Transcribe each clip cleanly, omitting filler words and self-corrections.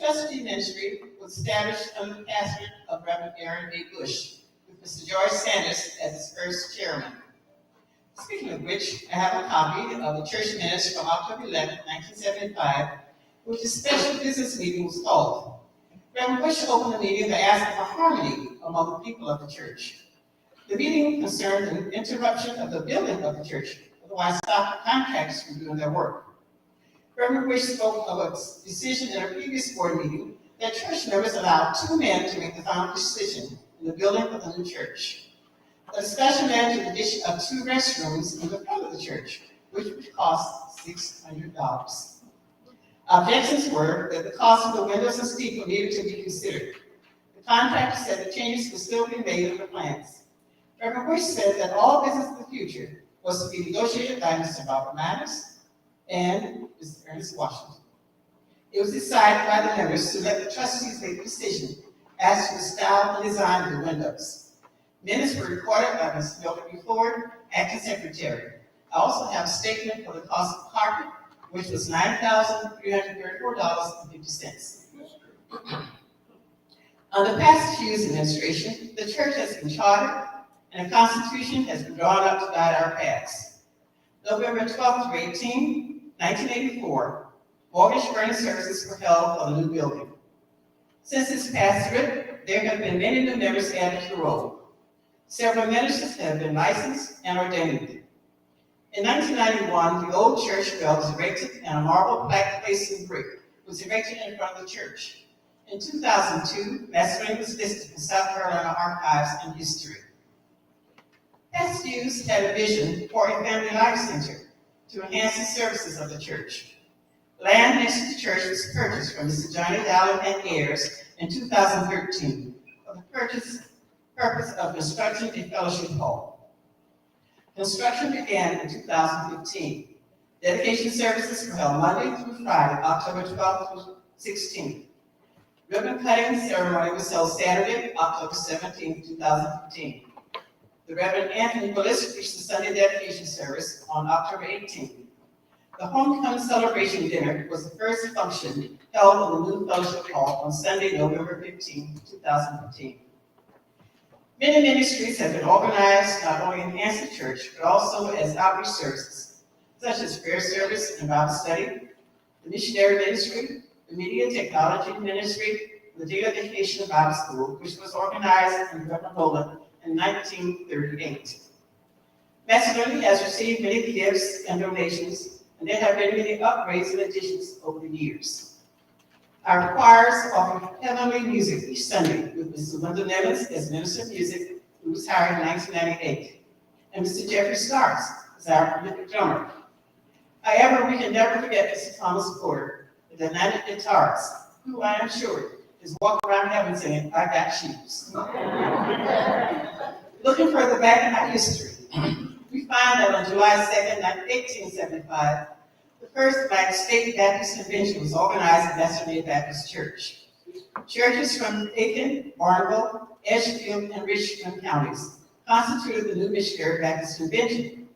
trustee ministry was established under the pastorate of Reverend Aaron A. Bush, with Mr. George Sanders as its first chairman. Speaking of which, I have a copy of the church minutes from October 11, 1975, which a special business meeting was called. Reverend Bush opened the meeting by asking for harmony among the people of the church. The meeting concerned an interruption of the building of the church, otherwise stopped the contractors from doing their work. Reverend Bush spoke of a decision in a previous board meeting that church members allowed 2 men to make the final decision in the building of the new church. The discussion led to the addition of 2 restrooms in the front of the church, which would cost $600. Objections were that the cost of the windows and steeple needed to be considered. The contractor said the changes could still be made in the plans. Reverend Bush said that all business in the future was to be negotiated by Mr. Robert Manners and Mr. Ernest Washington. It was decided by the members to let the trustees make the decision as to the style and design of the windows. Minutes were recorded by Mr. Milton B. Ford, acting secretary. I also have a statement for the cost of carpet, which was $9,334.50. Under Pastor Hughes' administration, the church has been chartered and a constitution has been drawn up to guide our paths. November 12 through 18, 1984, mortgage burning services were held for the new building. Since its pastorate, there have been many new members added to the roll. Several ministers have been licensed and ordained. In 1991, the old church bell was erected and a marble plaque placed in brick was erected in front of the church. In 2002, Macedonia was listed in South Carolina Archives and History. Pastor Hughes had a vision for a family life center to enhance the services of the church. Land next to the church was purchased from Mr. Johnny Dowling and heirs in 2013 for the purpose of constructing a fellowship hall. Construction began in 2015. Dedication services were held Monday through Friday, October 12th through 16th. Ribbon cutting ceremony was held Saturday, October 17th, 2015. The Reverend Anthony Willis preached the Sunday dedication service on October 18th. The homecoming celebration dinner was the first function held in the new fellowship hall on Sunday, November 15, 2015. Many ministries have been organized not only to enhance the church, but also as outreach services, such as prayer service and Bible study, the missionary ministry, the media technology ministry, the daily education Bible school, which was organized in Guatemala in 1938. Macedonia has received many gifts and donations, and there have been many upgrades and additions over the years. Our choirs offer heavenly music each Sunday with Mr. Linda Nevins as minister of music, who was hired in 1998, and Mr. Jeffrey Starks as our prolific drummer. However, we can never forget Mr. Thomas Porter, the dynamic guitarist, who I am sure is walking around heaven saying, "I got shoes." Looking further back in our history, we find that on July 2nd, 1875, the first Black State Baptist Convention was organized at Macedonia Baptist Church. Churches from Aiken, Barnwell, Edgefield, and Richmond counties constituted the new Missionary Baptist Convention.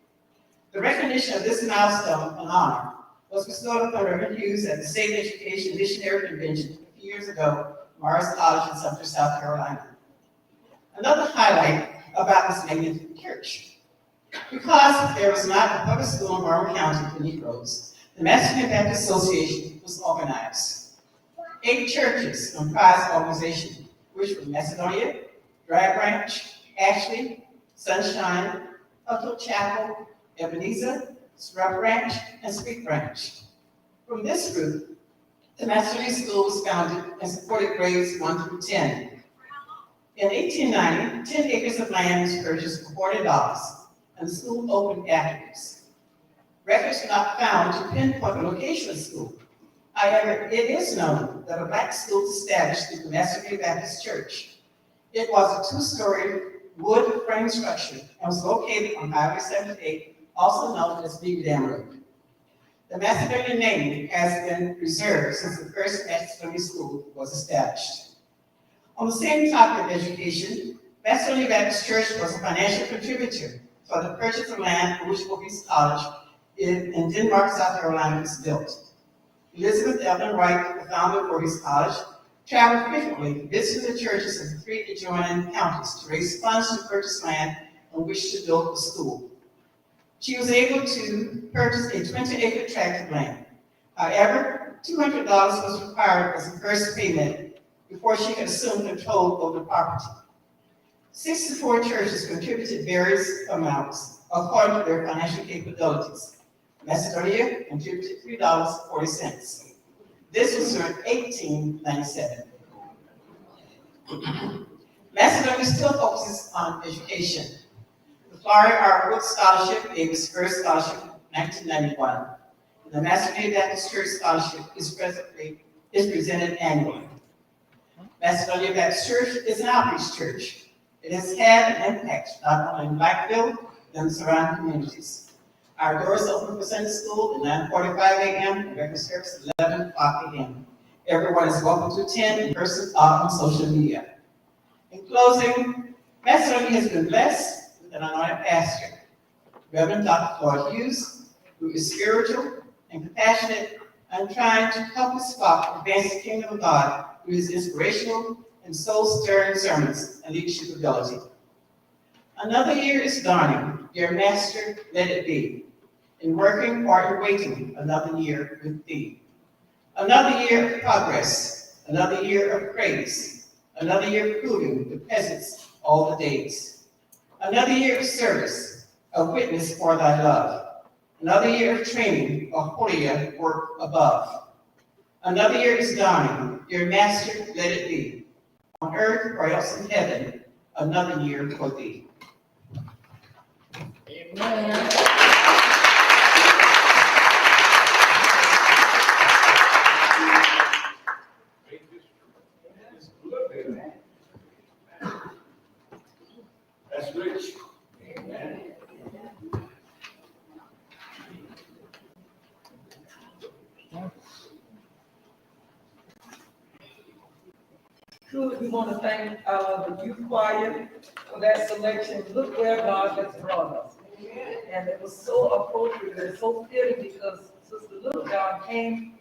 The recognition of this milestone and honor was bestowed upon Reverend Hughes at the State Education Missionary Convention a few years ago, Morris College in Sumter, South Carolina. Another highlight about this magnificent church. Because there was not a public school in Barnwell County for Negroes, the Macedonia Baptist Association was organized. 8 churches comprised the organization, which were Macedonia, Dry Branch, Ashley, Sunshine, Hutto Chapel, Ebenezer, Scrub Branch, and Sweet Branch. From this group, the Macedonia School was founded and supported grades 1 through 10. In 1890, 10 acres of land was purchased for $40, and the school opened afterwards. Records are not found to pinpoint the location of the school. However, it is known that a Black school was established through the Macedonia Baptist Church. It was a 2-story wood frame structure and was located on Highway 78, also known as Beaver Dam Road. The Macedonian name has been preserved since the first Macedonian school was established. On the same topic of education, Macedonia Baptist Church was a financial contributor for the purchase of land for which Wilkes College in Denmark, South Carolina was built. Elizabeth Evelyn Wright, the founder of Voorhees College, traveled frequently, visiting the churches of the 3 adjoining counties to raise funds to purchase land on which to build the school. She was able to purchase a 20-acre tract of land. However, $200 was required as a first payment before she could assume control over the property. 64 churches contributed various amounts according to their financial capabilities. Macedonia contributed $3.40. This was during 1897. Macedonia still focuses on education. The Florida Art Wood Scholarship gave its first scholarship in 1991. The Macedonia Baptist Church Scholarship is presented annually. Macedonia Baptist Church is an outreach church. It has had an impact not only in Blackville, but in the surrounding communities. Our doors open for Sunday school at 9:45 a.m. and regular service at 11 o'clock a.m. Everyone is welcome to attend in person or on social media. In closing, Macedonia has been blessed with an anointed pastor, Reverend Dr. Floyd Hughes, who is spiritual and compassionate and trying to help his flock advance the kingdom of God through his inspirational and soul-stirring sermons and leadership ability. Another year is dawning. Dear Master, let it be. In working or in waiting, another year with thee. Another year of progress, another year of praise, another year proving the peasants all the days. Another year of service, a witness for thy love. Another year of training, a holier work above. Another year is dawning. Dear Master, let it be. On earth or else in heaven, another year for thee. Amen. That's rich. Amen. Truly, we want to thank the youth choir for that selection. Look where God has brought us. And it was so appropriate and so fitting because Sister Little John came